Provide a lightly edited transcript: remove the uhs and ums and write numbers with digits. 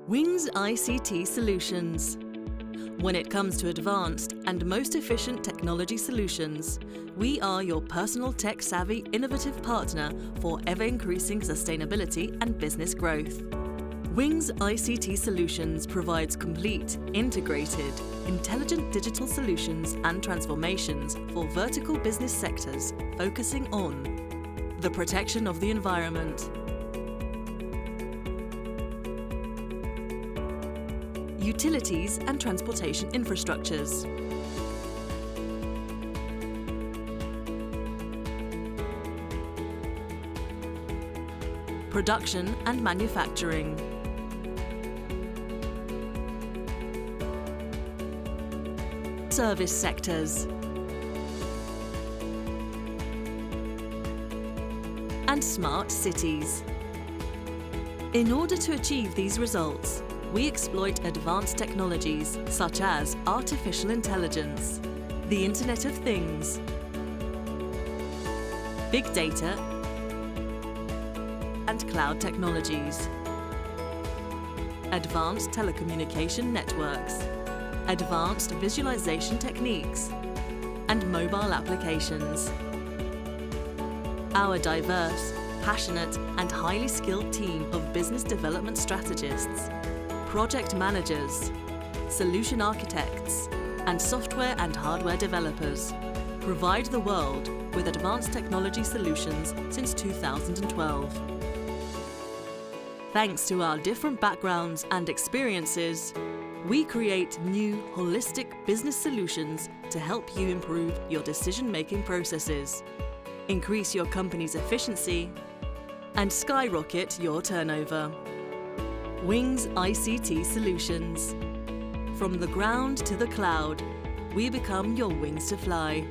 Wings ICT Solutions. When it comes to advanced and most efficient technology solutions, we are your personal tech-savvy, innovative partner for ever-increasing sustainability and business growth. Wings ICT Solutions provides complete, integrated, intelligent digital solutions and transformations for vertical business sectors, focusing on the protection of the environment, utilities and transportation infrastructures, production and manufacturing, service sectors, and smart cities. In order to achieve these results, we exploit advanced technologies such as artificial intelligence, the Internet of Things, big data, and cloud technologies, advanced telecommunication networks, advanced visualization techniques, and mobile applications. Our diverse, passionate, and highly skilled team of business development strategists, project managers, solution architects, and software and hardware developers provide the world with advanced technology solutions since 2012. Thanks to our different backgrounds and experiences, we create new, holistic business solutions to help you improve your decision-making processes, increase your company's efficiency, and skyrocket your turnover. Wings ICT Solutions. From the ground to the cloud, we become your wings to fly.